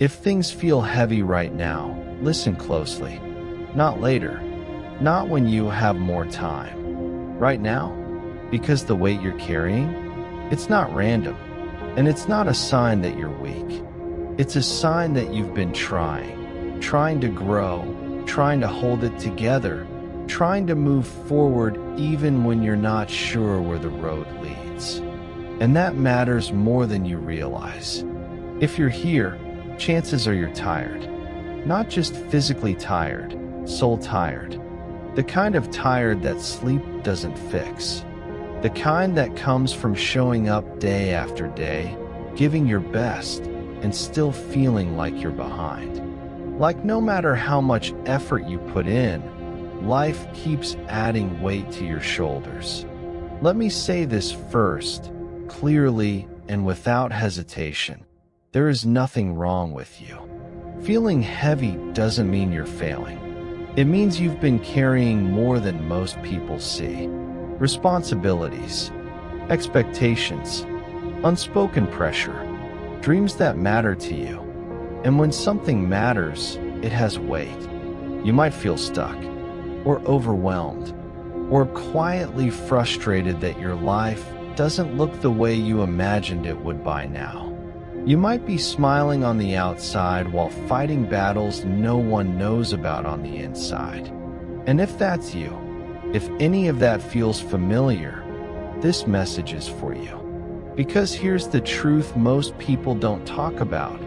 If things feel heavy right now, listen closely. Not later. Not when you have more time. Right now. Because the weight you're carrying, it's not random. And it's not a sign that you're weak. It's a sign that you've been trying to grow, trying to hold it together, trying to move forward even when you're not sure where the road leads. And that matters more than you realize. If you're here, chances are you're tired. Not just physically tired, soul tired. The kind of tired that sleep doesn't fix. The kind that comes from showing up day after day, giving your best, and still feeling like you're behind. Like no matter how much effort you put in, life keeps adding weight to your shoulders. Let me say this first, clearly and without hesitation. There is nothing wrong with you. Feeling heavy doesn't mean you're failing. It means you've been carrying more than most people see. Responsibilities, expectations, unspoken pressure, dreams that matter to you. And when something matters, it has weight. You might feel stuck, or overwhelmed, or quietly frustrated that your life doesn't look the way you imagined it would by now. You might be smiling on the outside while fighting battles no one knows about on the inside. And if that's you, if any of that feels familiar, this message is for you. Because here's the truth most people don't talk about.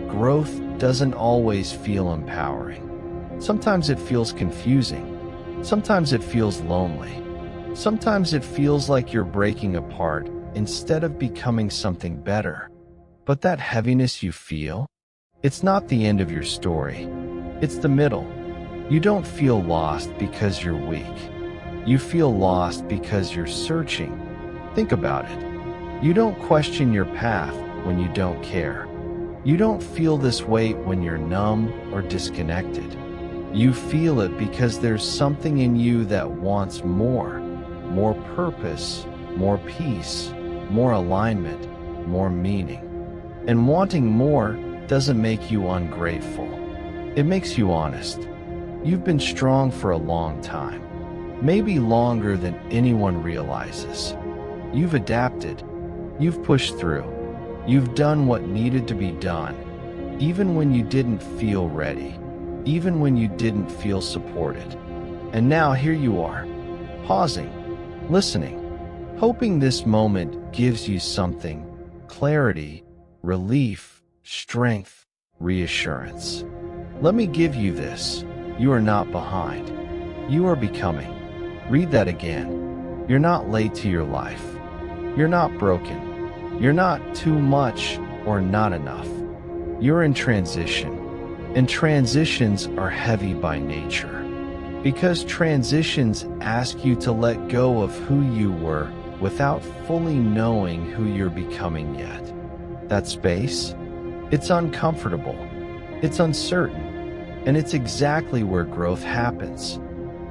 Growth doesn't always feel empowering. Sometimes it feels confusing. Sometimes it feels lonely. Sometimes it feels like you're breaking apart instead of becoming something better. But that heaviness you feel, it's not the end of your story. It's the middle. You don't feel lost because you're weak. You feel lost because you're searching. Think about it. You don't question your path when you don't care. You don't feel this weight when you're numb or disconnected. You feel it because there's something in you that wants more purpose, more peace, more alignment, more meaning. And wanting more doesn't make you ungrateful. It makes you honest. You've been strong for a long time, maybe longer than anyone realizes. You've adapted. You've pushed through. You've done what needed to be done, even when you didn't feel ready, even when you didn't feel supported. And now here you are, pausing, listening, hoping this moment gives you something: clarity, relief, strength, reassurance. Let me give you this. You are not behind. You are becoming. Read that again. You're not late to your life. You're not broken. You're not too much or not enough. You're in transition. And transitions are heavy by nature. Because transitions ask you to let go of who you were without fully knowing who you're becoming yet. That space, it's uncomfortable, it's uncertain, and it's exactly where growth happens.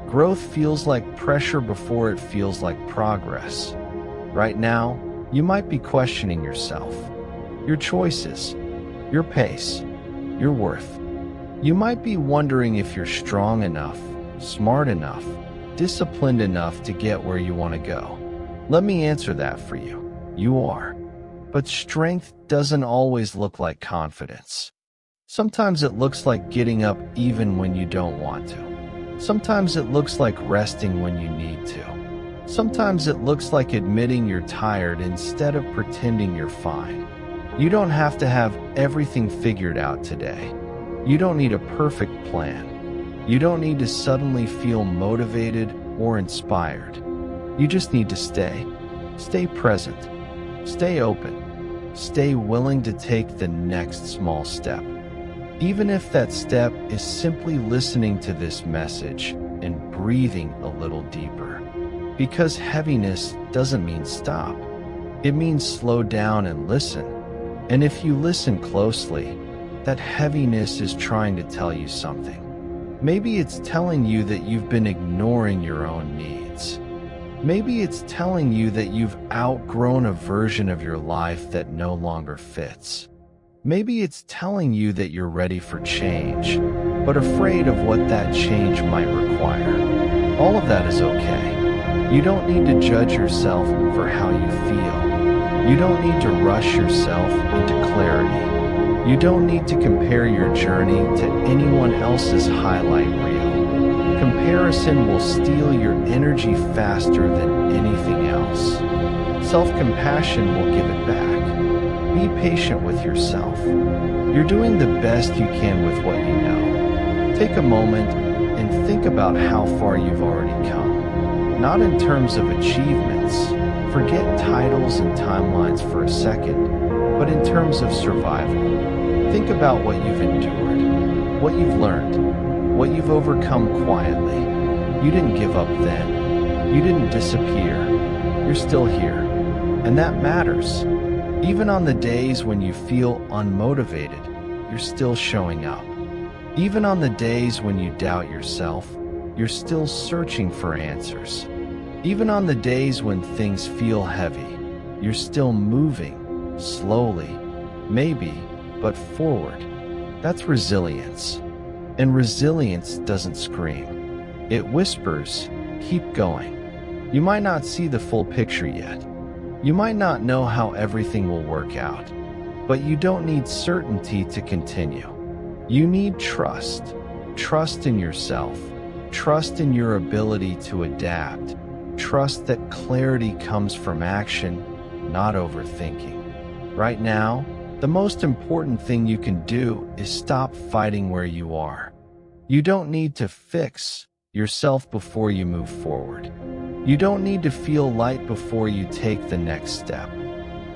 Growth feels like pressure before it feels like progress. Right now, you might be questioning yourself, your choices, your pace, your worth. You might be wondering if you're strong enough, smart enough, disciplined enough to get where you want to go. Let me answer that for you. You are. But strength doesn't always look like confidence. Sometimes it looks like getting up even when you don't want to. Sometimes it looks like resting when you need to. Sometimes it looks like admitting you're tired instead of pretending you're fine. You don't have to have everything figured out today. You don't need a perfect plan. You don't need to suddenly feel motivated or inspired. You just need to stay present, stay open, stay willing to take the next small step. Even if that step is simply listening to this message and breathing a little deeper. Because heaviness doesn't mean stop. It means slow down and listen. And if you listen closely, that heaviness is trying to tell you something. Maybe it's telling you that you've been ignoring your own needs. Maybe it's telling you that you've outgrown a version of your life that no longer fits. Maybe it's telling you that you're ready for change, but afraid of what that change might require. All of that is okay. You don't need to judge yourself for how you feel. You don't need to rush yourself into clarity. You don't need to compare your journey to anyone else's highlight reel. Comparison will steal your energy faster than anything else. Self-compassion will give it back. Be patient with yourself. You're doing the best you can with what you know. Take a moment and think about how far you've already come. Not in terms of achievements. Forget titles and timelines for a second, but in terms of survival. Think about what you've endured, what you've learned, what you've overcome quietly. You didn't give up then. You didn't disappear. You're still here. And that matters. Even on the days when you feel unmotivated, you're still showing up. Even on the days when you doubt yourself, you're still searching for answers. Even on the days when things feel heavy, you're still moving, slowly, maybe, but forward. That's resilience. And resilience doesn't scream. It whispers, keep going. You might not see the full picture yet. You might not know how everything will work out, but you don't need certainty to continue. You need trust. Trust in yourself. Trust in your ability to adapt. Trust that clarity comes from action, not overthinking. Right now, the most important thing you can do is stop fighting where you are. You don't need to fix yourself before you move forward. You don't need to feel light before you take the next step.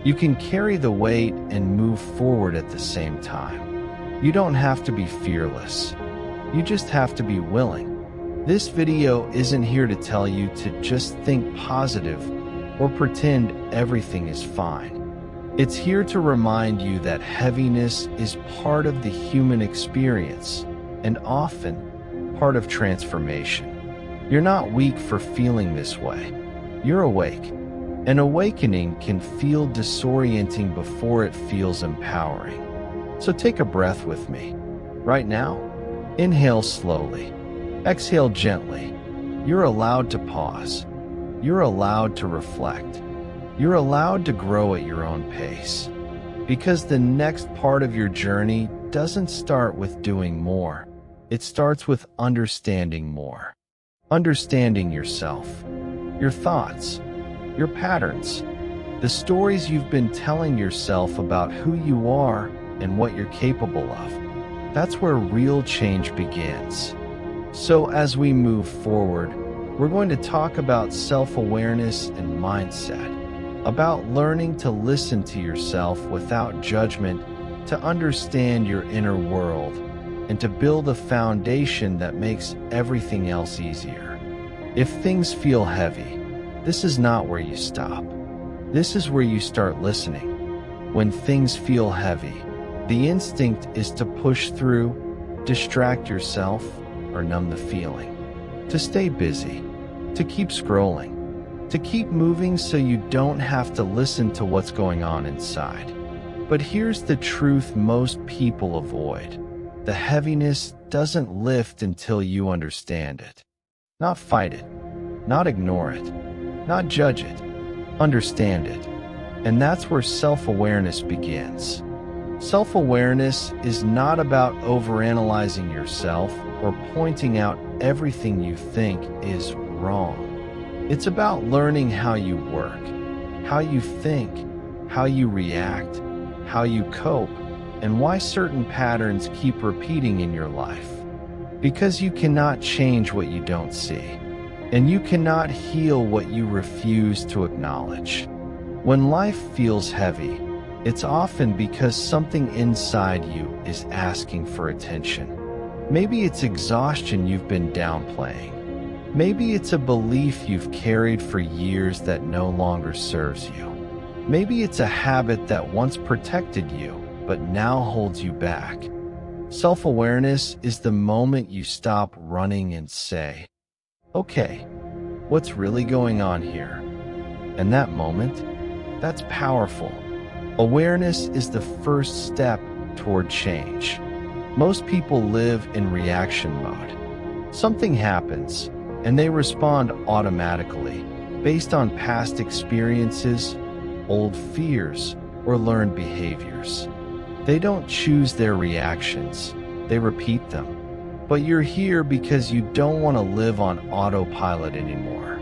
You can carry the weight and move forward at the same time. You don't have to be fearless. You just have to be willing. This video isn't here to tell you to just think positive or pretend everything is fine. It's here to remind you that heaviness is part of the human experience and often part of transformation. You're not weak for feeling this way. You're awake. An awakening can feel disorienting before it feels empowering. So take a breath with me. Right now, inhale slowly. Exhale gently. You're allowed to pause. You're allowed to reflect. You're allowed to grow at your own pace. Because the next part of your journey doesn't start with doing more. It starts with understanding more. Understanding yourself, your thoughts, your patterns, the stories you've been telling yourself about who you are and what you're capable of. That's where real change begins. So as we move forward, we're going to talk about self-awareness and mindset, about learning to listen to yourself without judgment, to understand your inner world, and to build a foundation that makes everything else easier. If things feel heavy, this is not where you stop. This is where you start listening. When things feel heavy, the instinct is to push through, distract yourself, or numb the feeling. To stay busy, to keep scrolling, to keep moving so you don't have to listen to what's going on inside. But here's the truth most people avoid. The heaviness doesn't lift until you understand it. Not fight it, not ignore it, not judge it, understand it. And that's where self-awareness begins. Self-awareness is not about overanalyzing yourself or pointing out everything you think is wrong. It's about learning how you work, how you think, how you react, how you cope, and why certain patterns keep repeating in your life. Because you cannot change what you don't see, and you cannot heal what you refuse to acknowledge. When life feels heavy, it's often because something inside you is asking for attention. Maybe it's exhaustion you've been downplaying. Maybe it's a belief you've carried for years that no longer serves you. Maybe it's a habit that once protected you, but now holds you back. Self-awareness is the moment you stop running and say, okay, what's really going on here? And that moment, that's powerful. Awareness is the first step toward change. Most people live in reaction mode. Something happens, and they respond automatically, based on past experiences, old fears, or learned behaviors. They don't choose their reactions, they repeat them. But you're here because you don't want to live on autopilot anymore.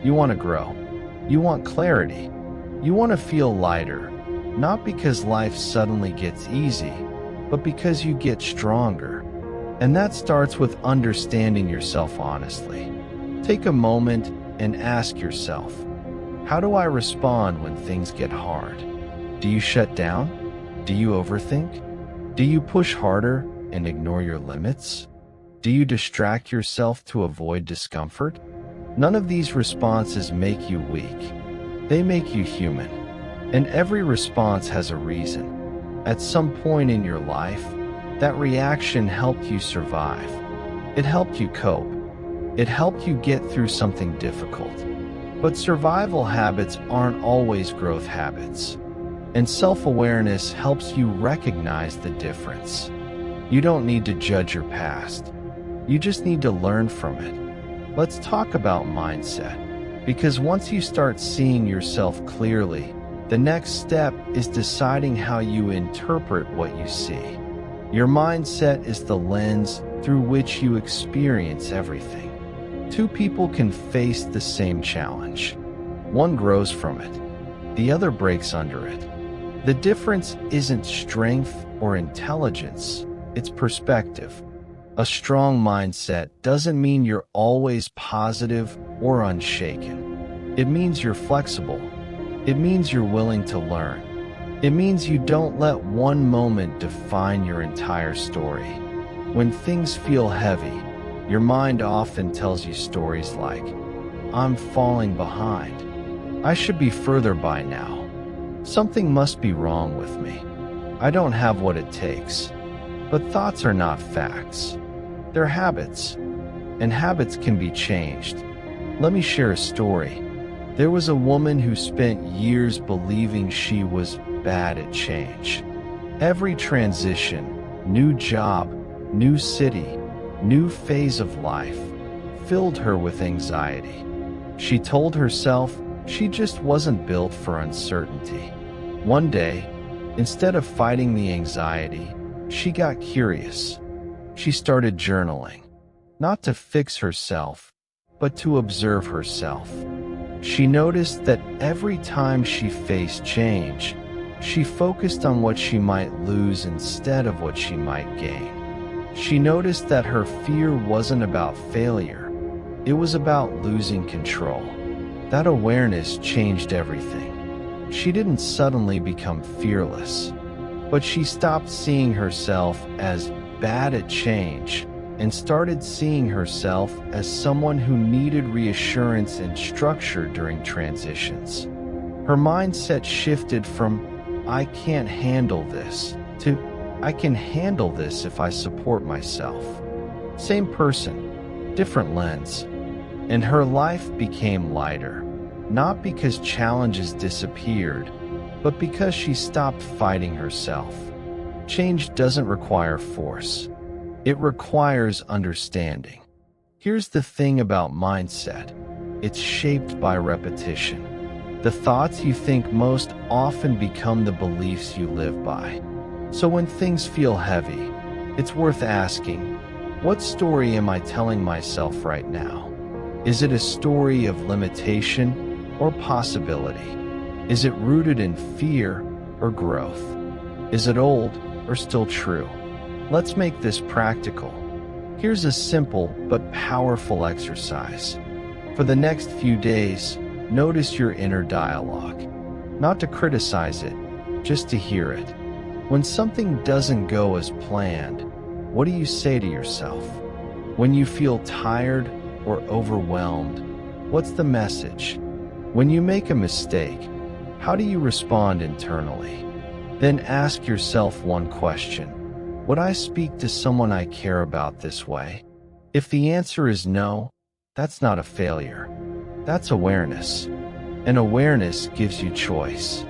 You want to grow. You want clarity. You want to feel lighter, not because life suddenly gets easy, but because you get stronger. And that starts with understanding yourself honestly. Take a moment and ask yourself, how do I respond when things get hard? Do you shut down? Do you overthink? Do you push harder and ignore your limits? Do you distract yourself to avoid discomfort? None of these responses make you weak. They make you human. And every response has a reason. At some point in your life, that reaction helped you survive. It helped you cope. It helped you get through something difficult. But survival habits aren't always growth habits. And self-awareness helps you recognize the difference. You don't need to judge your past. You just need to learn from it. Let's talk about mindset. Because once you start seeing yourself clearly, the next step is deciding how you interpret what you see. Your mindset is the lens through which you experience everything. Two people can face the same challenge. One grows from it. The other breaks under it. The difference isn't strength or intelligence, it's perspective. A strong mindset doesn't mean you're always positive or unshaken. It means you're flexible. It means you're willing to learn. It means you don't let one moment define your entire story. When things feel heavy, your mind often tells you stories like, I'm falling behind. I should be further by now. Something must be wrong with me. I don't have what it takes. But thoughts are not facts. They're habits. And habits can be changed. Let me share a story. There was a woman who spent years believing she was bad at change. Every transition, new job, new city, new phase of life filled her with anxiety. She told herself she just wasn't built for uncertainty. One day, instead of fighting the anxiety, she got curious. She started journaling, not to fix herself, but to observe herself. She noticed that every time she faced change, she focused on what she might lose instead of what she might gain. She noticed that her fear wasn't about failure. It was about losing control. That awareness changed everything. She didn't suddenly become fearless, but she stopped seeing herself as bad at change and started seeing herself as someone who needed reassurance and structure during transitions. Her mindset shifted from, I can't handle this, to, I can handle this if I support myself. Same person, different lens. And her life became lighter, not because challenges disappeared, but because she stopped fighting herself. Change doesn't require force. It requires understanding. Here's the thing about mindset. It's shaped by repetition. The thoughts you think most often become the beliefs you live by. So when things feel heavy, it's worth asking, what story am I telling myself right now? Is it a story of limitation or possibility? Is it rooted in fear or growth? Is it old or still true? Let's make this practical. Here's a simple but powerful exercise. For the next few days, notice your inner dialogue. Not to criticize it, just to hear it. When something doesn't go as planned, what do you say to yourself? When you feel tired or overwhelmed, what's the message? When you make a mistake, how do you respond internally? Then ask yourself one question. Would I speak to someone I care about this way? If the answer is no, that's not a failure. That's awareness. And awareness gives you choice.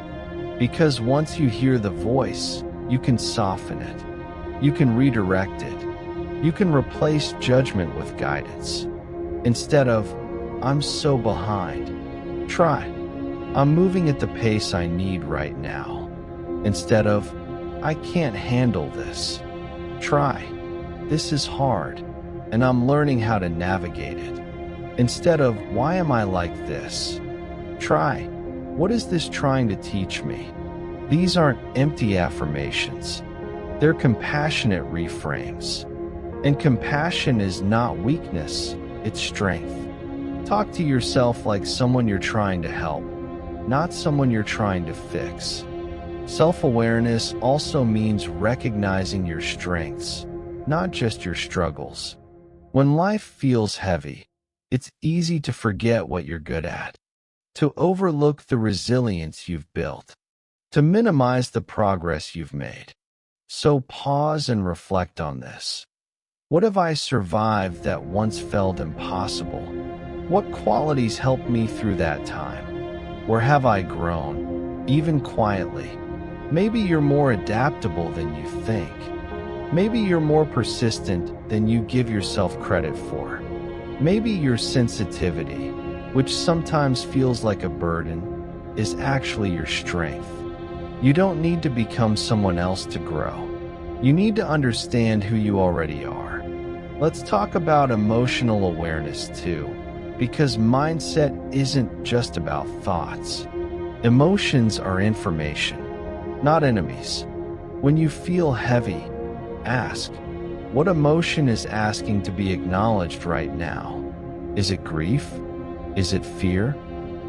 Because once you hear the voice, you can soften it. You can redirect it. You can replace judgment with guidance. Instead of, I'm so behind, try, I'm moving at the pace I need right now. Instead of, I can't handle this, try, this is hard, and I'm learning how to navigate it. Instead of, why am I like this? Try, what is this trying to teach me? These aren't empty affirmations. They're compassionate reframes. And compassion is not weakness, it's strength. Talk to yourself like someone you're trying to help, not someone you're trying to fix. Self-awareness also means recognizing your strengths, not just your struggles. When life feels heavy, it's easy to forget what you're good at, to overlook the resilience you've built, to minimize the progress you've made. So pause and reflect on this. What have I survived that once felt impossible? What qualities helped me through that time? Where have I grown, even quietly? Maybe you're more adaptable than you think. Maybe you're more persistent than you give yourself credit for. Maybe your sensitivity, which sometimes feels like a burden, is actually your strength. You don't need to become someone else to grow. You need to understand who you already are. Let's talk about emotional awareness too, because mindset isn't just about thoughts. Emotions are information, not enemies. When you feel heavy, ask, what emotion is asking to be acknowledged right now? Is it grief? Is it fear?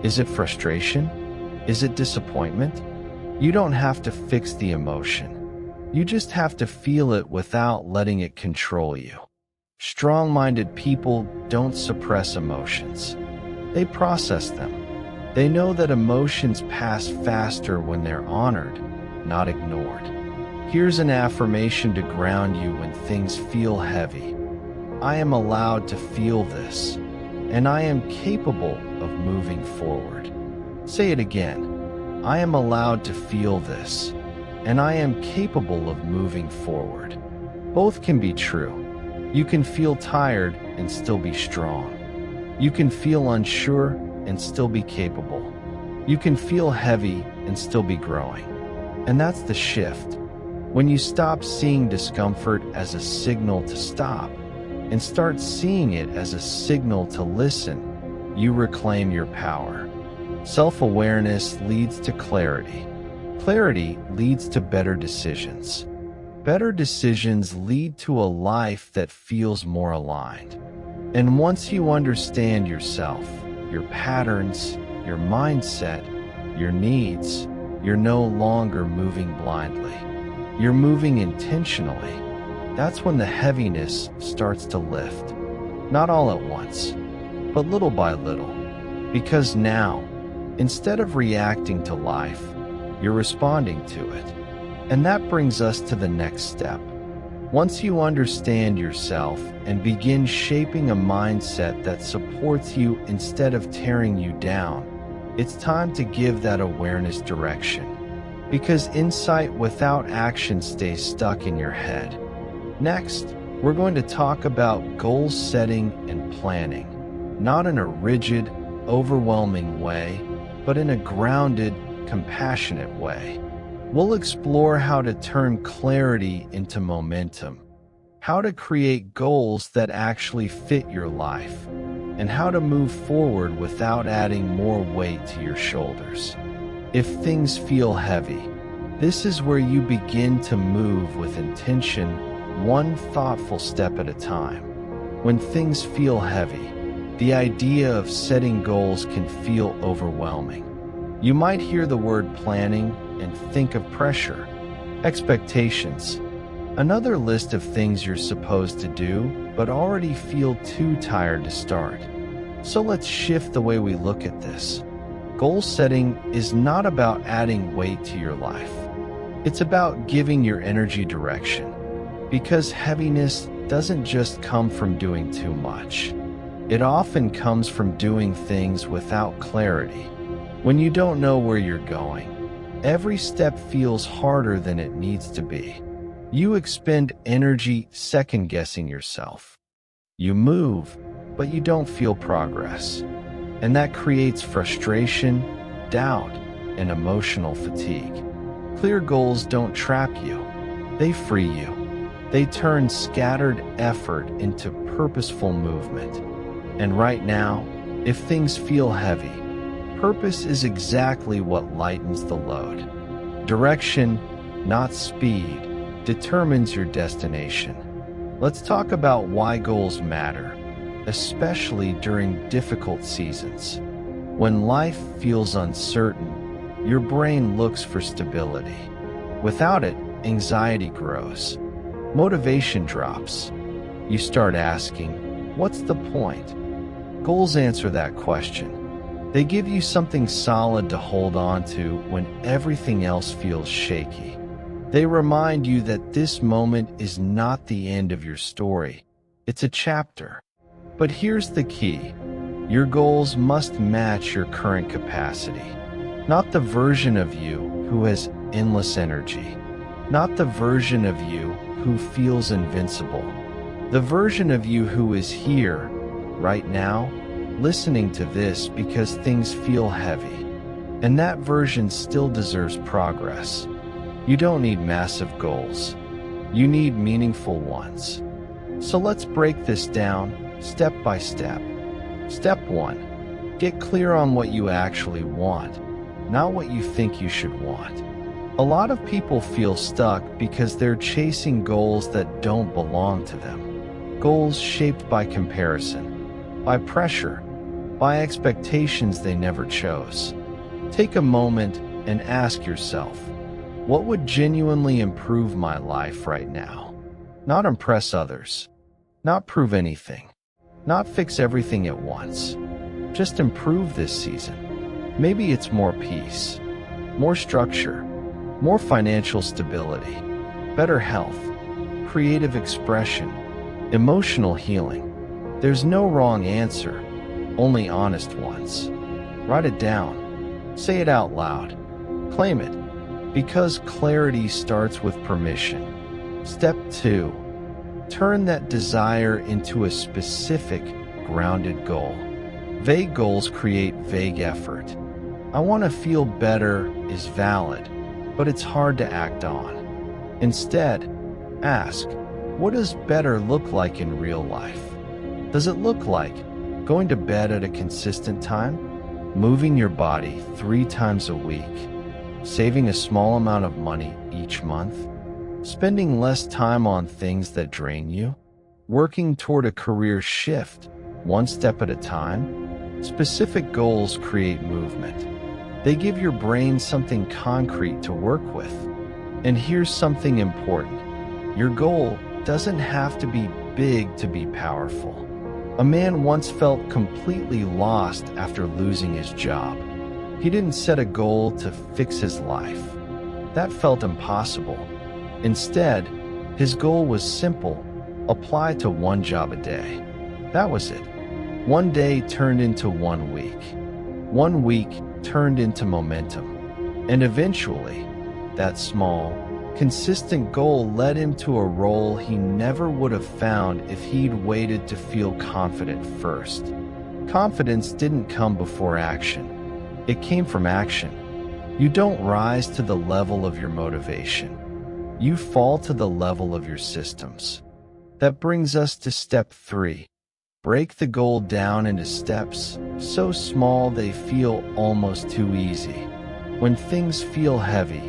Is it frustration? Is it disappointment? You don't have to fix the emotion. You just have to feel it without letting it control you. Strong-minded people don't suppress emotions. They process them. They know that emotions pass faster when they're honored, not ignored. Here's an affirmation to ground you when things feel heavy. I am allowed to feel this, and I am capable of moving forward. Say it again. I am allowed to feel this, and I am capable of moving forward. Both can be true. You can feel tired and still be strong. You can feel unsure and still be capable. You can feel heavy and still be growing. And that's the shift. When you stop seeing discomfort as a signal to stop and start seeing it as a signal to listen, you reclaim your power. Self-awareness leads to clarity. Clarity leads to better decisions. Better decisions lead to a life that feels more aligned. And once you understand yourself, your patterns, your mindset, your needs, you're no longer moving blindly. You're moving intentionally. That's when the heaviness starts to lift. Not all at once, but little by little. Because now, instead of reacting to life, you're responding to it. And that brings us to the next step. Once you understand yourself and begin shaping a mindset that supports you instead of tearing you down, it's time to give that awareness direction. Because insight without action stays stuck in your head. Next, we're going to talk about goal setting and planning, not in a rigid, overwhelming way, but in a grounded, compassionate way. We'll explore how to turn clarity into momentum, how to create goals that actually fit your life, and how to move forward without adding more weight to your shoulders. If things feel heavy, this is where you begin to move with intention, one thoughtful step at a time. When things feel heavy, the idea of setting goals can feel overwhelming. You might hear the word planning and think of pressure, expectations, another list of things you're supposed to do but already feel too tired to start. So let's shift the way we look at this. Goal setting is not about adding weight to your life. It's about giving your energy direction. Because heaviness doesn't just come from doing too much. It often comes from doing things without clarity. When you don't know where you're going, every step feels harder than it needs to be. You expend energy second-guessing yourself. You move, but you don't feel progress. And that creates frustration, doubt, and emotional fatigue. Clear goals don't trap you. They free you. They turn scattered effort into purposeful movement. And right now, if things feel heavy, purpose is exactly what lightens the load. Direction, not speed, determines your destination. Let's talk about why goals matter, especially during difficult seasons. When life feels uncertain, your brain looks for stability. Without it, anxiety grows. Motivation drops. You start asking, what's the point? Goals answer that question. They give you something solid to hold on to when everything else feels shaky. They remind you that this moment is not the end of your story. It's a chapter. But here's the key. Your goals must match your current capacity. Not the version of you who has endless energy. Not the version of you who feels invincible. The version of you who is here, right now, listening to this because things feel heavy. And that version still deserves progress. You don't need massive goals. You need meaningful ones. So let's break this down step by step. Step 1. Get clear on what you actually want, not what you think you should want. A lot of people feel stuck because they're chasing goals that don't belong to them. Goals shaped by comparison, by pressure, by expectations they never chose. Take a moment and ask yourself, what would genuinely improve my life right now? Not impress others, not prove anything, not fix everything at once. Just improve this season. Maybe it's more peace, more structure, more financial stability, better health, creative expression, emotional healing. There's no wrong answer, only honest ones. Write it down. Say it out loud. Claim it. Because clarity starts with permission. Step 2. Turn that desire into a specific, grounded goal. Vague goals create vague effort. I want to feel better is valid, but it's hard to act on. Instead, ask, what does better look like in real life? Does it look like going to bed at a consistent time? Moving your body 3 times a week? Saving a small amount of money each month? Spending less time on things that drain you? Working toward a career shift, one step at a time? Specific goals create movement. They give your brain something concrete to work with. And here's something important. Your goal doesn't have to be big to be powerful. A man once felt completely lost after losing his job. He didn't set a goal to fix his life. That felt impossible. Instead, his goal was simple: apply to 1 job a day. That was it. 1 day turned into 1 week. 1 week turned into momentum. And eventually, that small, consistent goal led him to a role he never would have found if he'd waited to feel confident first. Confidence didn't come before action. It came from action. You don't rise to the level of your motivation. You fall to the level of your systems. That brings us to step 3. Break the goal down into steps so small they feel almost too easy. When things feel heavy,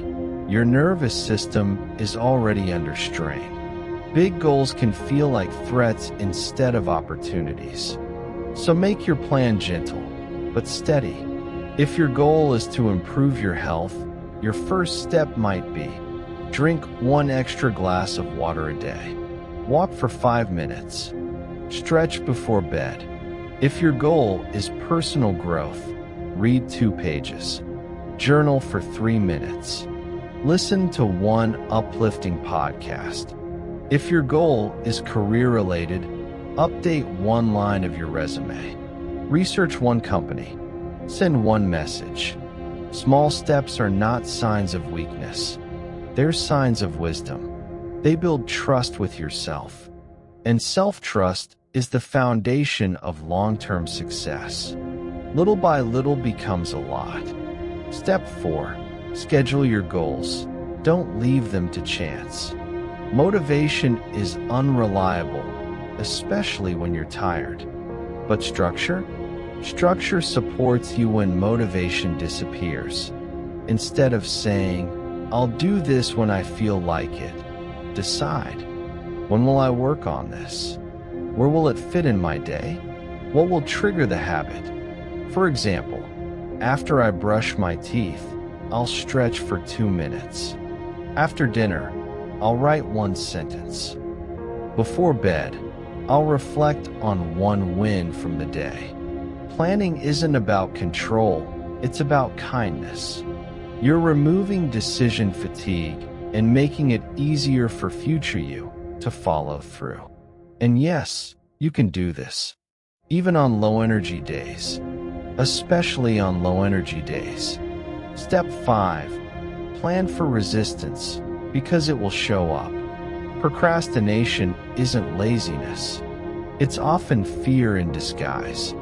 your nervous system is already under strain. Big goals can feel like threats instead of opportunities. So make your plan gentle, but steady. If your goal is to improve your health, your first step might be: drink 1 extra glass of water a day. Walk for 5 minutes. Stretch before bed. If your goal is personal growth, read 2 pages. Journal for 3 minutes. Listen to 1 uplifting podcast. If your goal is career-related, update 1 line of your resume. Research 1 company. Send 1 message. Small steps are not signs of weakness. They're signs of wisdom. They build trust with yourself. And self-trust is the foundation of long-term success. Little by little becomes a lot. Step 4. Schedule your goals. Don't leave them to chance. Motivation is unreliable, especially when you're tired. But structure? Structure supports you when motivation disappears. Instead of saying, "I'll do this when I feel like it," decide, "When will I work on this? Where will it fit in my day? What will trigger the habit?" For example, after I brush my teeth, I'll stretch for 2 minutes. After dinner, I'll write 1 sentence. Before bed, I'll reflect on 1 win from the day. Planning isn't about control, it's about kindness. You're removing decision fatigue and making it easier for future you to follow through. And yes, you can do this, even on low-energy days, especially on low-energy days. Step 5. Plan for resistance, because it will show up. Procrastination isn't laziness. It's often fear in disguise.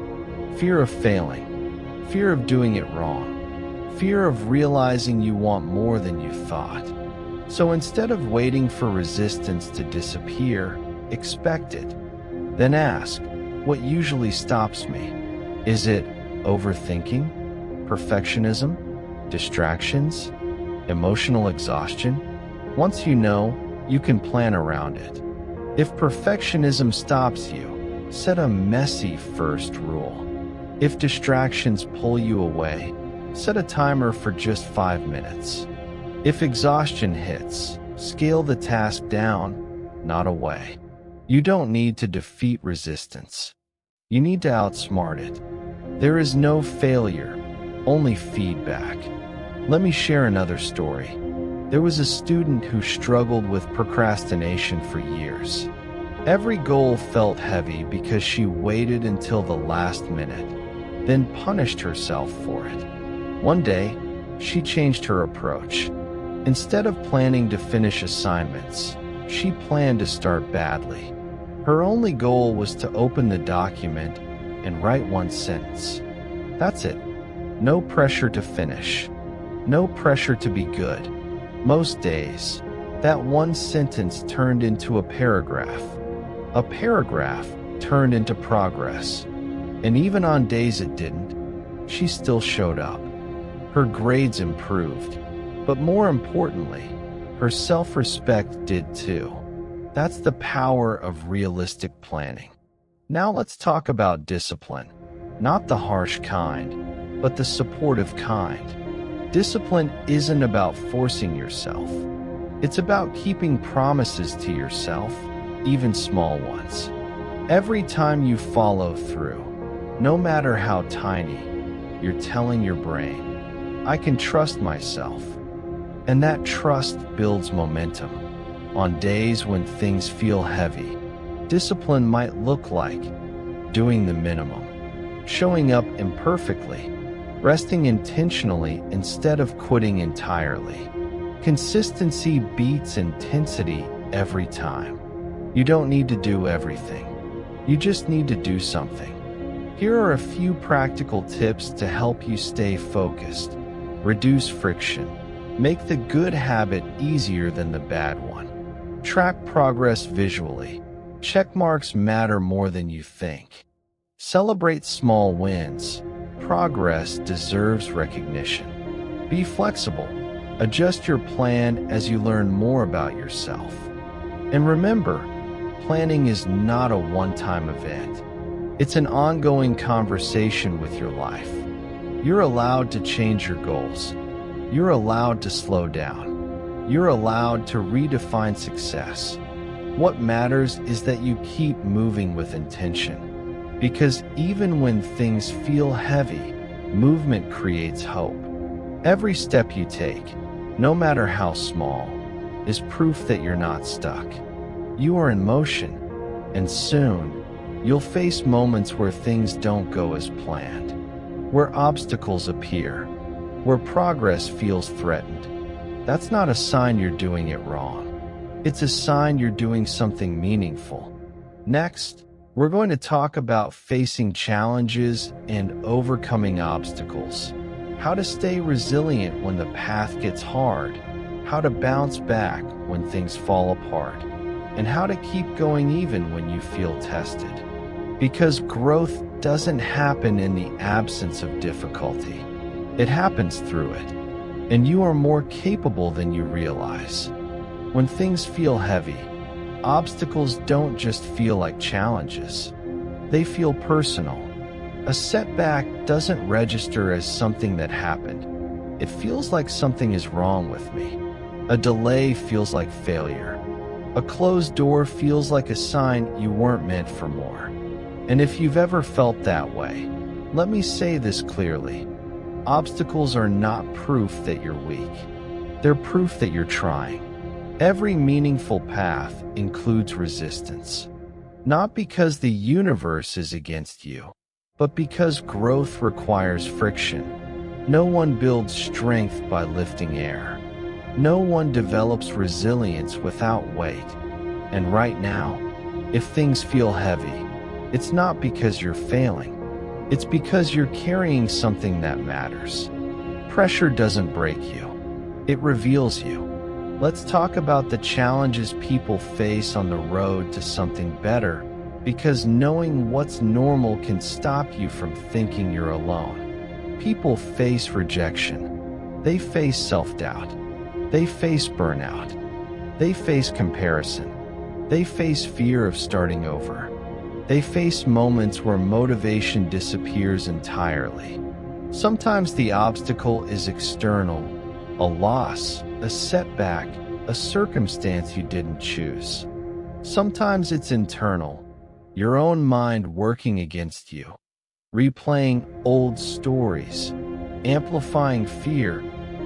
Fear of failing, fear of doing it wrong, fear of realizing you want more than you thought. So instead of waiting for resistance to disappear, expect it. Then ask, what usually stops me? Is it overthinking, perfectionism, distractions, emotional exhaustion? Once you know, you can plan around it. If perfectionism stops you, set a messy first rule. If distractions pull you away, set a timer for just 5 minutes. If exhaustion hits, scale the task down, not away. You don't need to defeat resistance. You need to outsmart it. There is no failure, only feedback. Let me share another story. There was a student who struggled with procrastination for years. Every goal felt heavy because she waited until the last minute, then punished herself for it. One day, she changed her approach. Instead of planning to finish assignments, she planned to start badly. Her only goal was to open the document and write 1 sentence. That's it. No pressure to finish. No pressure to be good. Most days, that 1 sentence turned into a paragraph. A paragraph turned into progress. And even on days it didn't, she still showed up. Her grades improved. But more importantly, her self-respect did too. That's the power of realistic planning. Now let's talk about discipline. Not the harsh kind, but the supportive kind. Discipline isn't about forcing yourself. It's about keeping promises to yourself, even small ones. Every time you follow through, no matter how tiny, you're telling your brain, "I can trust myself." And that trust builds momentum. On days when things feel heavy, discipline might look like doing the minimum, showing up imperfectly, resting intentionally instead of quitting entirely. Consistency beats intensity every time. You don't need to do everything. You just need to do something. Here are a few practical tips to help you stay focused. Reduce friction. Make the good habit easier than the bad one. Track progress visually. Check marks matter more than you think. Celebrate small wins. Progress deserves recognition. Be flexible. Adjust your plan as you learn more about yourself. And remember, planning is not a one-time event. It's an ongoing conversation with your life. You're allowed to change your goals. You're allowed to slow down. You're allowed to redefine success. What matters is that you keep moving with intention. Because even when things feel heavy, movement creates hope. Every step you take, no matter how small, is proof that you're not stuck. You are in motion, and soon, you'll face moments where things don't go as planned, where obstacles appear, where progress feels threatened. That's not a sign you're doing it wrong. It's a sign you're doing something meaningful. Next, we're going to talk about facing challenges and overcoming obstacles. How to stay resilient when the path gets hard, how to bounce back when things fall apart, and how to keep going even when you feel tested. Because growth doesn't happen in the absence of difficulty. It happens through it. And you are more capable than you realize. When things feel heavy, obstacles don't just feel like challenges. They feel personal. A setback doesn't register as something that happened. It feels like something is wrong with me. A delay feels like failure. A closed door feels like a sign you weren't meant for more. And if you've ever felt that way, let me say this clearly. Obstacles are not proof that you're weak. They're proof that you're trying. Every meaningful path includes resistance. Not because the universe is against you, but because growth requires friction. No one builds strength by lifting air. No one develops resilience without weight. And right now, if things feel heavy, it's not because you're failing. It's because you're carrying something that matters. Pressure doesn't break you. It reveals you. Let's talk about the challenges people face on the road to something better, because knowing what's normal can stop you from thinking you're alone. People face rejection. They face self-doubt. They face burnout. They face comparison. They face fear of starting over. They face moments where motivation disappears entirely. Sometimes the obstacle is external, a loss, a setback, a circumstance you didn't choose. Sometimes it's internal, your own mind working against you, replaying old stories, amplifying fear,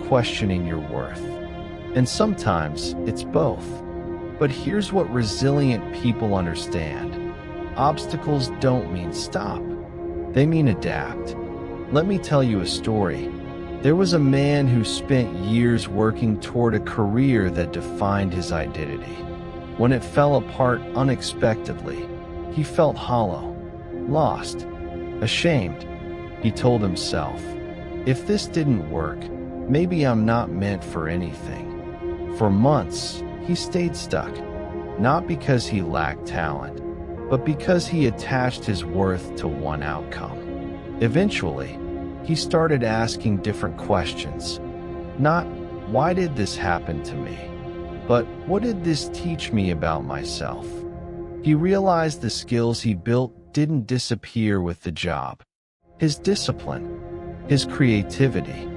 questioning your worth. And sometimes it's both. But here's what resilient people understand. Obstacles don't mean stop. They mean adapt. Let me tell you a story. There was a man who spent years working toward a career that defined his identity. When it fell apart unexpectedly, he felt hollow, lost, ashamed. He told himself, if this didn't work, maybe I'm not meant for anything. For months, he stayed stuck, not because he lacked talent, but because he attached his worth to one outcome. Eventually, he started asking different questions. Not, why did this happen to me? But what did this teach me about myself? He realized the skills he built didn't disappear with the job. His discipline, his creativity,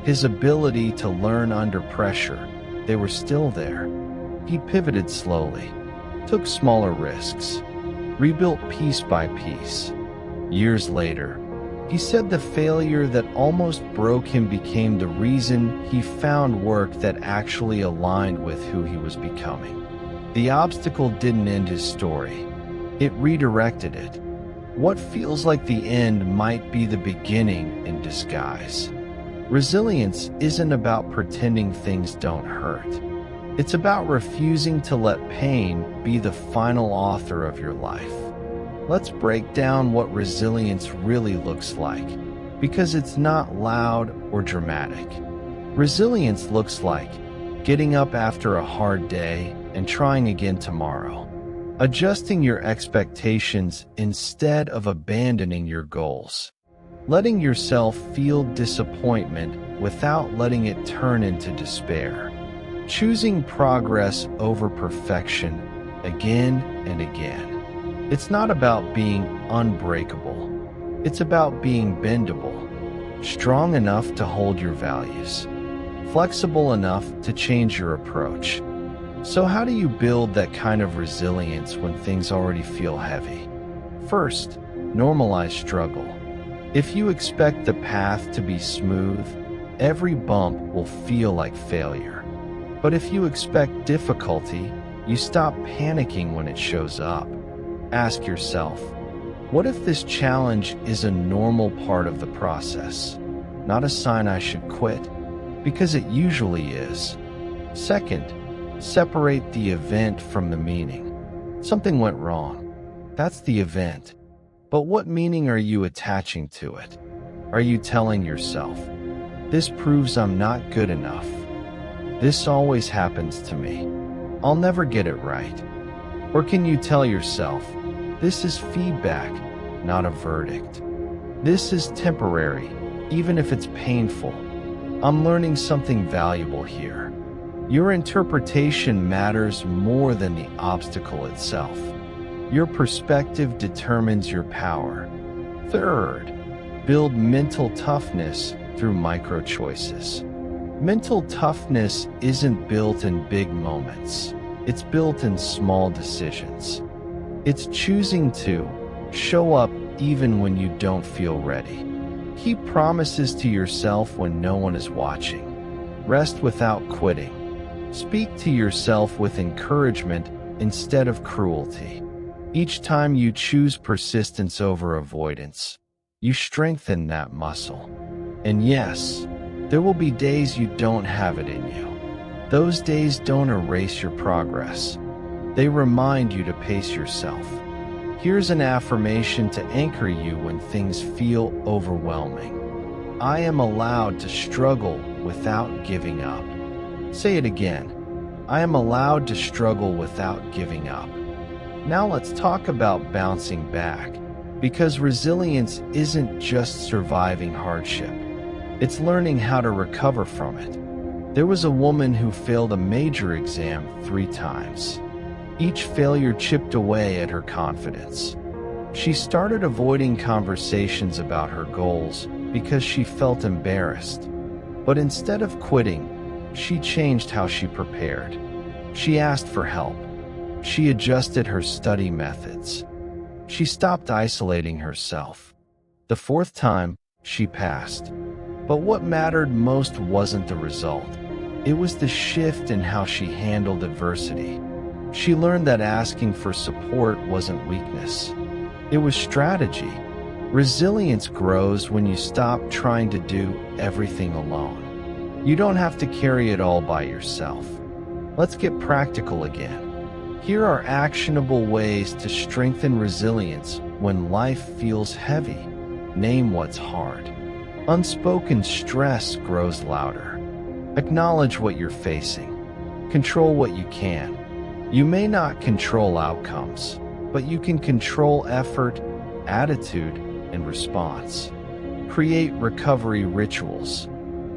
his ability to learn under pressure, they were still there. He pivoted slowly, took smaller risks, rebuilt piece by piece. Years later, he said the failure that almost broke him became the reason he found work that actually aligned with who he was becoming. The obstacle didn't end his story. It redirected it. What feels like the end might be the beginning in disguise. Resilience isn't about pretending things don't hurt. It's about refusing to let pain be the final author of your life. Let's break down what resilience really looks like, because it's not loud or dramatic. Resilience looks like getting up after a hard day and trying again tomorrow, adjusting your expectations instead of abandoning your goals, letting yourself feel disappointment without letting it turn into despair, choosing progress over perfection again and again. It's not about being unbreakable. It's about being bendable, strong enough to hold your values, flexible enough to change your approach. So how do you build that kind of resilience when things already feel heavy? First, normalize struggle. If you expect the path to be smooth, every bump will feel like failure. But if you expect difficulty, you stop panicking when it shows up. Ask yourself, what if this challenge is a normal part of the process? not a sign I should quit, because it usually is. Second, separate the event from the meaning. Something went wrong. That's the event. But what meaning are you attaching to it? Are you telling yourself, "This proves I'm not good enough. This always happens to me. I'll never get it right"? Or can you tell yourself, "This is feedback, not a verdict. This is temporary, even if it's painful. I'm learning something valuable here"? Your interpretation matters more than the obstacle itself. Your perspective determines your power. Third, build mental toughness through micro choices. Mental toughness isn't built in big moments. It's built in small decisions. It's choosing to show up even when you don't feel ready. Keep promises to yourself when no one is watching. Rest without quitting. Speak to yourself with encouragement instead of cruelty. Each time you choose persistence over avoidance, you strengthen that muscle. And yes, there will be days you don't have it in you. Those days don't erase your progress. They remind you to pace yourself. Here's an affirmation to anchor you when things feel overwhelming. I am allowed to struggle without giving up. Say it again. I am allowed to struggle without giving up. Now let's talk about bouncing back, because resilience isn't just surviving hardship. It's learning how to recover from it. There was a woman who failed a major exam 3 times. Each failure chipped away at her confidence. She started avoiding conversations about her goals because she felt embarrassed. But instead of quitting, she changed how she prepared. She asked for help. She adjusted her study methods. She stopped isolating herself. The 4th time, she passed. But what mattered most wasn't the result. It was the shift in how she handled adversity. She learned that asking for support wasn't weakness. It was strategy. Resilience grows when you stop trying to do everything alone. You don't have to carry it all by yourself. Let's get practical again. Here are actionable ways to strengthen resilience when life feels heavy. Name what's hard. Unspoken stress grows louder. Acknowledge what you're facing. Control what you can. You may not control outcomes, but you can control effort, attitude, and response. Create recovery rituals.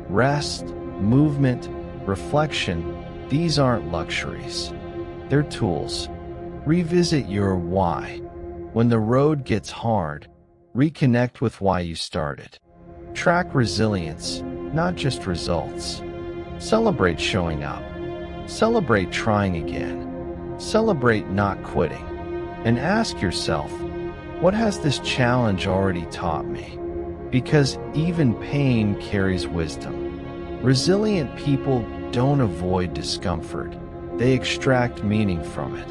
Rest, movement, reflection, these aren't luxuries. They're tools. Revisit your why. When the road gets hard, reconnect with why you started. Track resilience, not just results. Celebrate showing up. Celebrate trying again. Celebrate not quitting. And ask yourself, what has this challenge already taught me? Because even pain carries wisdom. Resilient people don't avoid discomfort. They extract meaning from it.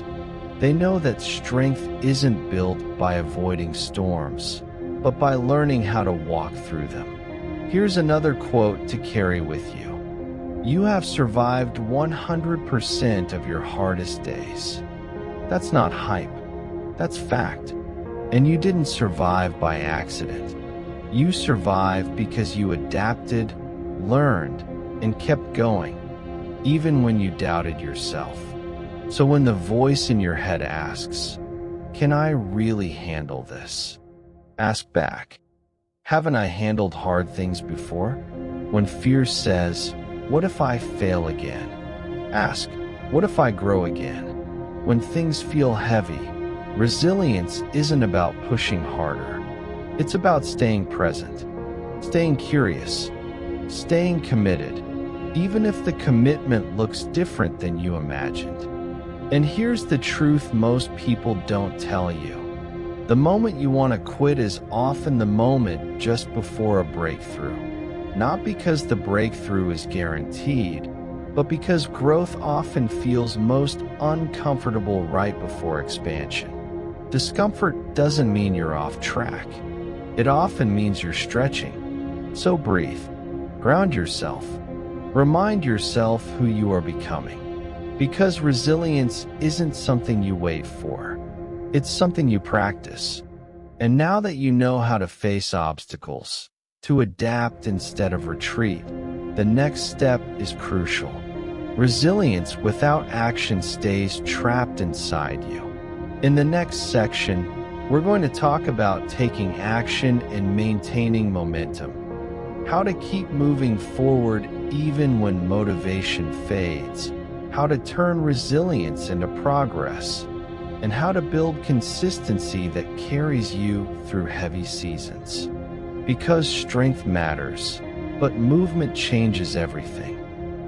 They know that strength isn't built by avoiding storms, but by learning how to walk through them. Here's another quote to carry with you. You have survived 100% of your hardest days. That's not hype. That's fact. And you didn't survive by accident. You survived because you adapted, learned, and kept going, even when you doubted yourself. So when the voice in your head asks, "Can I really handle this?" ask back, "Haven't I handled hard things before?" When fear says, "What if I fail again?" ask, "What if I grow again?" When things feel heavy, resilience isn't about pushing harder. It's about staying present, staying curious, staying committed, even if the commitment looks different than you imagined. And here's the truth most people don't tell you. The moment you want to quit is often the moment just before a breakthrough. Not because the breakthrough is guaranteed, but because growth often feels most uncomfortable right before expansion. Discomfort doesn't mean you're off track. It often means you're stretching. So breathe, ground yourself, remind yourself who you are becoming. Because resilience isn't something you wait for, it's something you practice. And now that you know how to face obstacles, to adapt instead of retreat, the next step is crucial. Resilience without action stays trapped inside you. In the next section, we're going to talk about taking action and maintaining momentum. How to keep moving forward even when motivation fades. How to turn resilience into progress. And how to build consistency that carries you through heavy seasons. Because strength matters, but movement changes everything.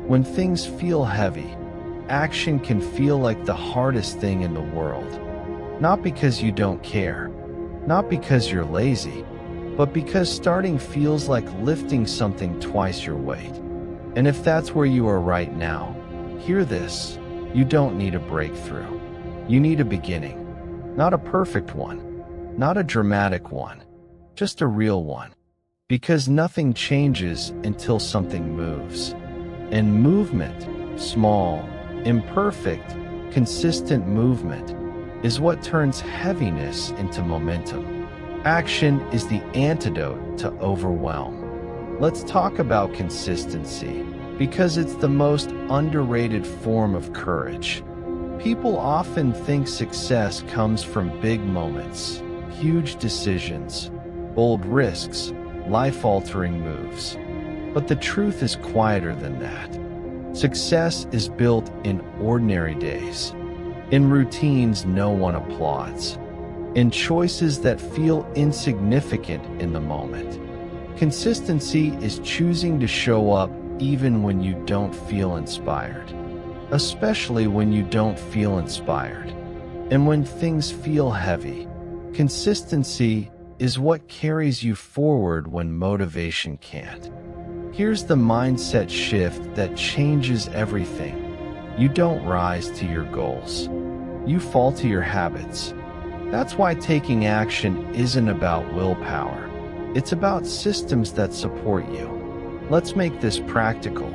When things feel heavy, action can feel like the hardest thing in the world. Not because you don't care, not because you're lazy, but because starting feels like lifting something twice your weight. And if that's where you are right now, hear this: you don't need a breakthrough. You need a beginning. Not a perfect one, not a dramatic one, just a real one. Because nothing changes until something moves. And movement, small, imperfect, consistent movement, is what turns heaviness into momentum. Action is the antidote to overwhelm. Let's talk about consistency, because it's the most underrated form of courage. People often think success comes from big moments, huge decisions, bold risks, life-altering moves. But the truth is quieter than that. Success is built in ordinary days, in routines no one applauds, in choices that feel insignificant in the moment. Consistency is choosing to show up even when you don't feel inspired, especially when you don't feel inspired. And when things feel heavy, consistency is what carries you forward when motivation can't. Here's the mindset shift that changes everything. You don't rise to your goals. You fall to your habits. That's why taking action isn't about willpower. It's about systems that support you. Let's make this practical.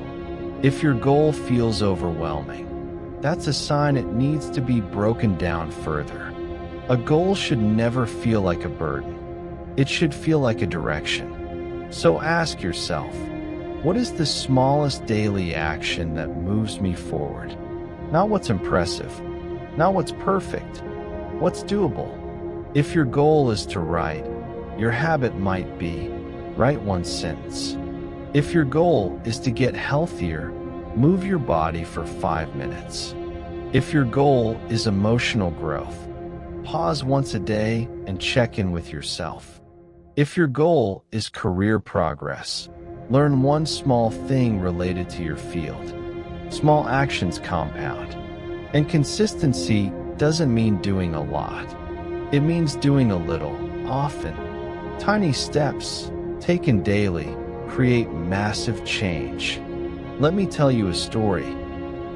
If your goal feels overwhelming, that's a sign it needs to be broken down further. A goal should never feel like a burden. It should feel like a direction. So ask yourself, what is the smallest daily action that moves me forward? Not what's impressive, not what's perfect, what's doable. If your goal is to write, your habit might be, write one sentence. If your goal is to get healthier, move your body for 5 minutes. If your goal is emotional growth, pause once a day and check in with yourself. If your goal is career progress, learn one small thing related to your field. Small actions compound. And consistency doesn't mean doing a lot. It means doing a little, often. Tiny steps, taken daily, create massive change. Let me tell you a story.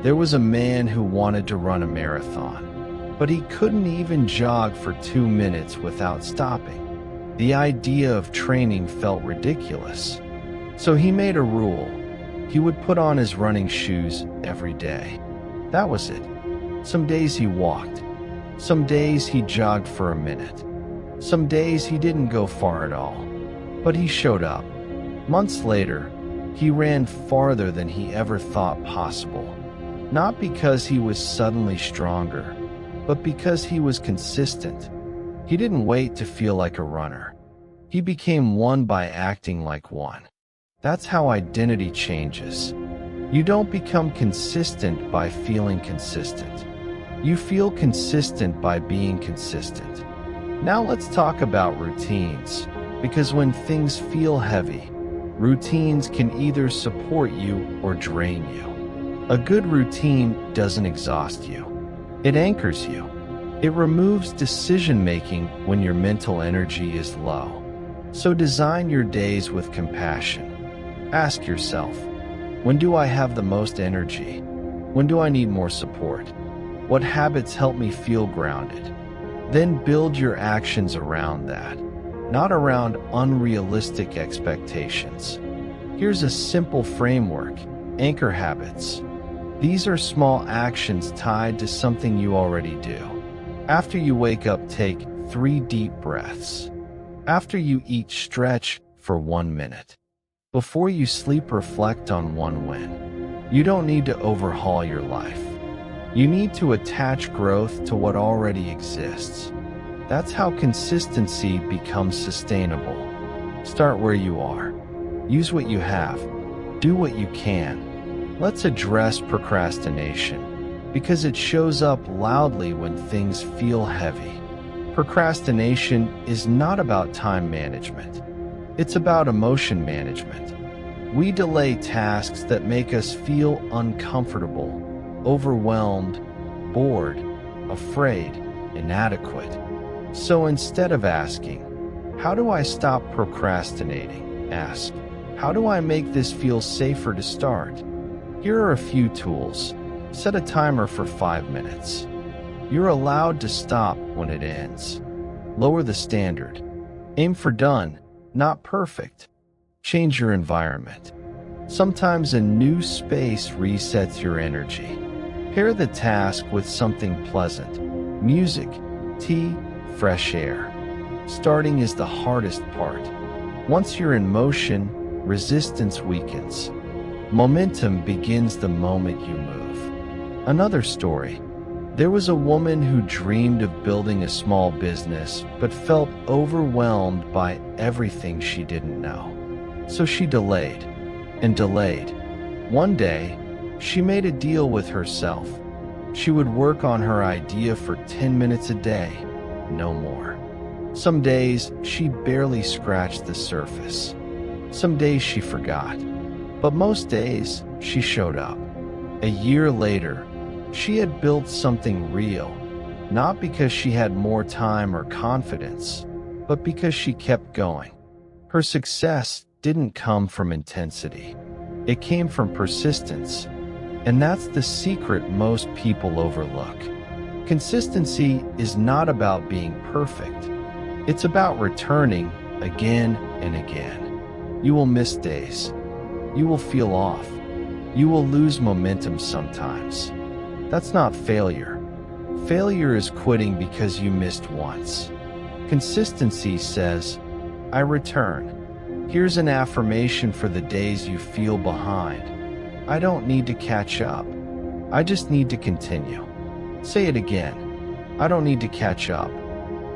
There was a man who wanted to run a marathon, but he couldn't even jog for 2 minutes without stopping. The idea of training felt ridiculous. So he made a rule. He would put on his running shoes every day. That was it. Some days he walked. Some days he jogged for a minute. Some days he didn't go far at all. But he showed up. Months later, he ran farther than he ever thought possible. Not because he was suddenly stronger, but because he was consistent. He didn't wait to feel like a runner. He became one by acting like one. That's how identity changes. You don't become consistent by feeling consistent. You feel consistent by being consistent. Now let's talk about routines, because when things feel heavy, routines can either support you or drain you. A good routine doesn't exhaust you. It anchors you. It removes decision-making when your mental energy is low. So design your days with compassion. Ask yourself, when do I have the most energy? When do I need more support? What habits help me feel grounded? Then build your actions around that. not around unrealistic expectations. Here's a simple framework: anchor habits. These are small actions tied to something you already do. After you wake up, take 3 deep breaths. After you eat, stretch for 1 minute. Before you sleep, reflect on one win. You don't need to overhaul your life. You need to attach growth to what already exists. That's how consistency becomes sustainable. Start where you are. Use what you have. Do what you can. Let's address procrastination, because it shows up loudly when things feel heavy. Procrastination is not about time management. It's about emotion management. We delay tasks that make us feel uncomfortable, overwhelmed, bored, afraid, inadequate. So instead of asking, "How do I stop procrastinating?" ask, "How do I make this feel safer to start?" Here are a few tools. Set a timer for 5 minutes. You're allowed to stop when it ends. Lower the standard. Aim for done, not perfect. Change your environment. Sometimes a new space resets your energy. Pair the task with something pleasant: music, tea, fresh air. Starting is the hardest part. Once you're in motion, resistance weakens. Momentum begins the moment you move. Another story. There was a woman who dreamed of building a small business but felt overwhelmed by everything she didn't know. So she delayed and delayed. One day, she made a deal with herself. She would work on her idea for 10 minutes a day, no more. Some days, she barely scratched the surface. Some days she forgot. But most days, she showed up. A year later, she had built something real, not because she had more time or confidence, but because she kept going. Her success didn't come from intensity. It came from persistence, and that's the secret most people overlook. Consistency is not about being perfect. It's about returning again and again. You will miss days. You will feel off. You will lose momentum sometimes. That's not failure. Failure is quitting because you missed once. Consistency says, "I return." Here's an affirmation for the days you feel behind. I don't need to catch up. I just need to continue. Say it again. I don't need to catch up.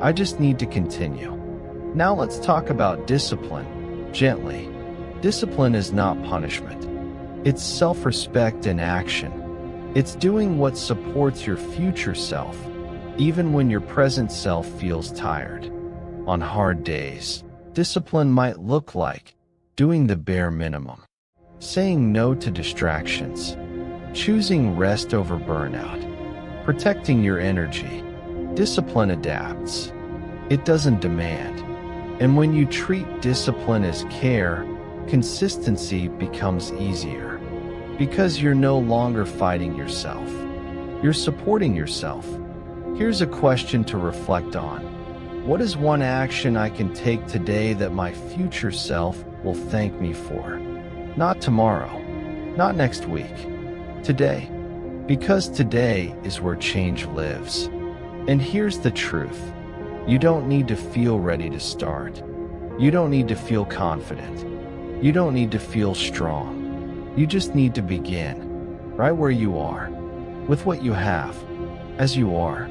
I just need to continue. Now let's talk about discipline, gently. Discipline is not punishment. It's self-respect in action. It's doing what supports your future self, even when your present self feels tired. On hard days, discipline might look like doing the bare minimum, saying no to distractions, choosing rest over burnout, protecting your energy. Discipline adapts. It doesn't demand. And when you treat discipline as care, consistency becomes easier. Because you're no longer fighting yourself. You're supporting yourself. Here's a question to reflect on. What is one action I can take today that my future self will thank me for? Not tomorrow. Not next week. Today. Because today is where change lives. And here's the truth. You don't need to feel ready to start. You don't need to feel confident. You don't need to feel strong. You just need to begin, right where you are, with what you have, as you are.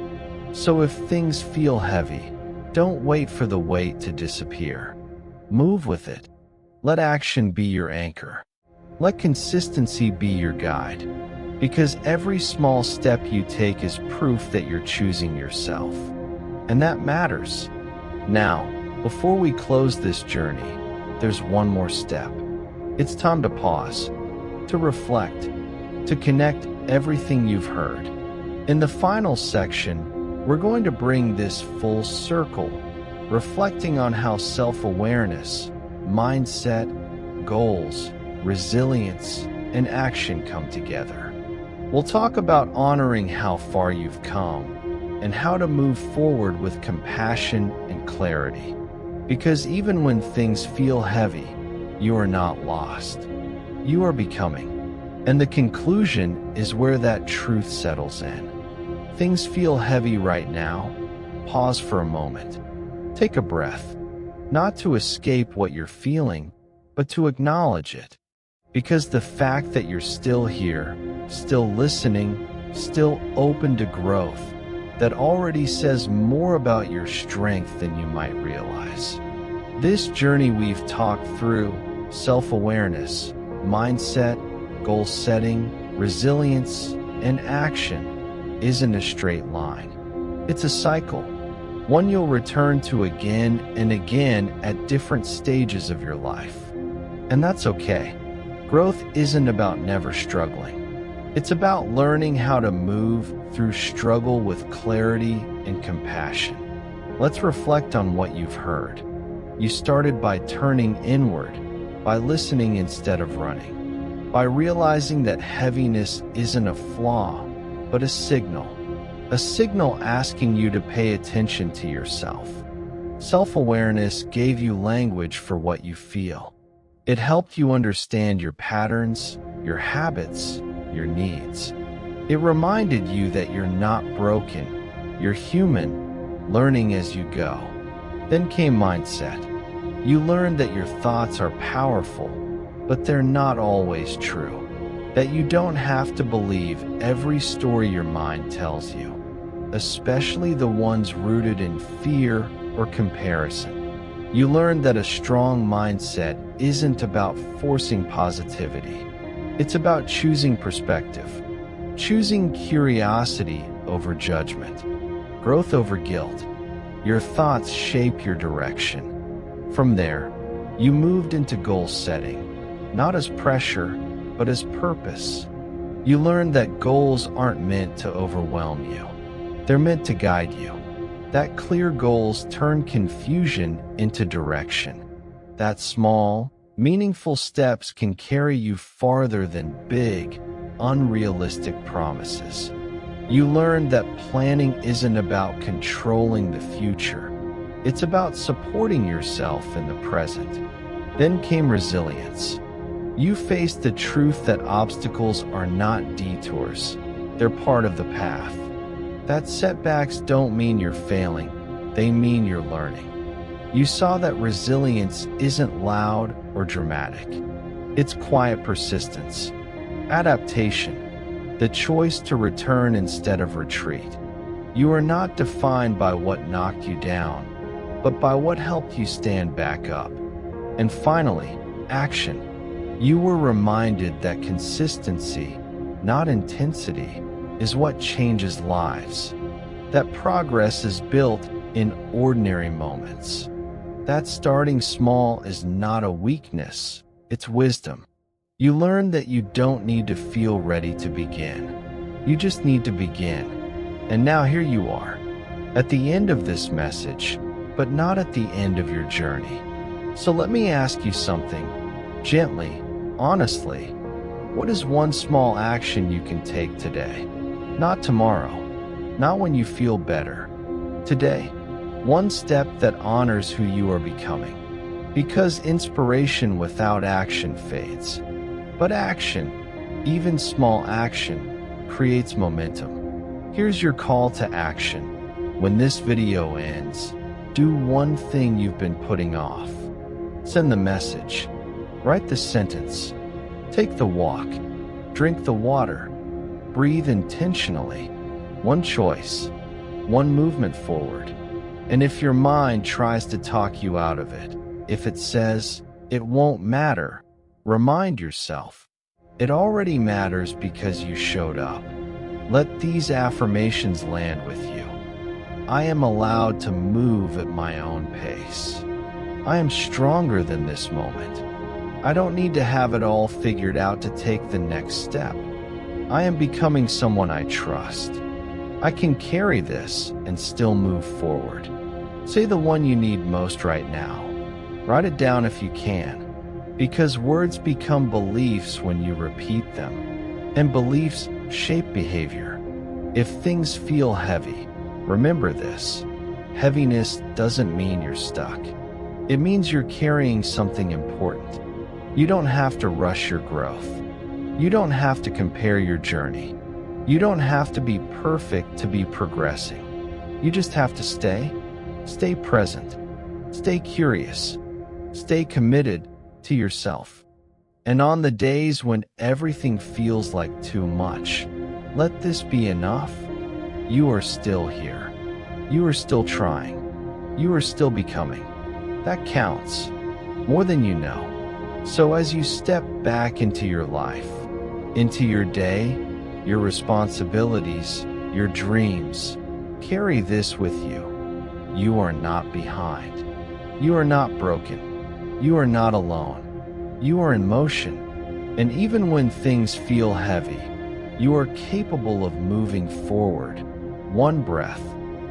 So if things feel heavy, don't wait for the weight to disappear. Move with it. Let action be your anchor. Let consistency be your guide. Because every small step you take is proof that you're choosing yourself. And that matters. Now, before we close this journey, there's one more step. It's time to pause, to reflect, to connect everything you've heard. In the final section, we're going to bring this full circle, reflecting on how self-awareness, mindset, goals, resilience, and action come together. We'll talk about honoring how far you've come and how to move forward with compassion and clarity. Because even when things feel heavy, you are not lost. You are becoming. And the conclusion is where that truth settles in. Things feel heavy right now. Pause for a moment. Take a breath. Not to escape what you're feeling, but to acknowledge it. Because the fact that you're still here, still listening, still open to growth, that already says more about your strength than you might realize. This journey we've talked through, self-awareness, mindset, goal setting, resilience, and action, isn't a straight line. It's a cycle, one you'll return to again and again at different stages of your life. And that's okay. Growth isn't about never struggling. It's about learning how to move through struggle with clarity and compassion. Let's reflect on what you've heard. You started by turning inward, by listening instead of running, by realizing that heaviness isn't a flaw, but a signal asking you to pay attention to yourself. Self-awareness gave you language for what you feel. It helped you understand your patterns, your habits, your needs. It reminded you that you're not broken, you're human, learning as you go. Then came mindset. You learned that your thoughts are powerful, but they're not always true. That you don't have to believe every story your mind tells you, especially the ones rooted in fear or comparison. You learned that a strong mindset isn't about forcing positivity. It's about choosing perspective, choosing curiosity over judgment, growth over guilt. Your thoughts shape your direction. From there, you moved into goal setting, not as pressure, but as purpose. You learned that goals aren't meant to overwhelm you. They're meant to guide you. That clear goals turn confusion into direction. That small, meaningful steps can carry you farther than big, unrealistic promises. You learned that planning isn't about controlling the future. It's about supporting yourself in the present. Then came resilience. You faced the truth that obstacles are not detours. They're part of the path. That setbacks don't mean you're failing. They mean you're learning. You saw that resilience isn't loud or dramatic. It's quiet persistence, adaptation, the choice to return instead of retreat. You are not defined by what knocked you down, but by what helped you stand back up. And finally, action. You were reminded that consistency, not intensity, is what changes lives. That progress is built in ordinary moments. That starting small is not a weakness, it's wisdom. You learn that you don't need to feel ready to begin. You just need to begin. And now here you are, at the end of this message, but not at the end of your journey. So let me ask you something, gently, honestly. What is one small action you can take today? Not tomorrow, not when you feel better. Today, one step that honors who you are becoming. Because inspiration without action fades. But action, even small action, creates momentum. Here's your call to action. When this video ends, do one thing you've been putting off. Send the message. Write the sentence. Take the walk. Drink the water. Breathe intentionally. One choice. One movement forward. And if your mind tries to talk you out of it, if it says, it won't matter, remind yourself, it already matters because you showed up. Let these affirmations land with you. I am allowed to move at my own pace. I am stronger than this moment. I don't need to have it all figured out to take the next step. I am becoming someone I trust. I can carry this and still move forward. Say the one you need most right now. Write it down if you can, because words become beliefs when you repeat them, and beliefs shape behavior. If things feel heavy, remember this. Heaviness doesn't mean you're stuck. It means you're carrying something important. You don't have to rush your growth. You don't have to compare your journey. You don't have to be perfect to be progressing. You just have to stay present, stay curious, stay committed to yourself. And on the days when everything feels like too much, let this be enough. You are still here. You are still trying. You are still becoming. That counts more than you know. So as you step back into your life, into your day, your responsibilities, your dreams, carry this with you. You are not behind. You are not broken. You are not alone. You are in motion. And even when things feel heavy, you are capable of moving forward, one breath,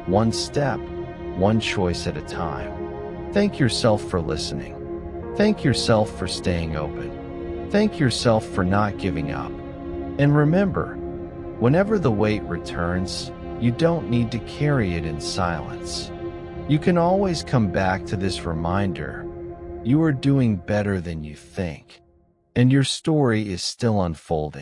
one step, one choice at a time. Thank yourself for listening. Thank yourself for staying open. Thank yourself for not giving up. And remember, whenever the weight returns, you don't need to carry it in silence. You can always come back to this reminder: you are doing better than you think, and your story is still unfolding.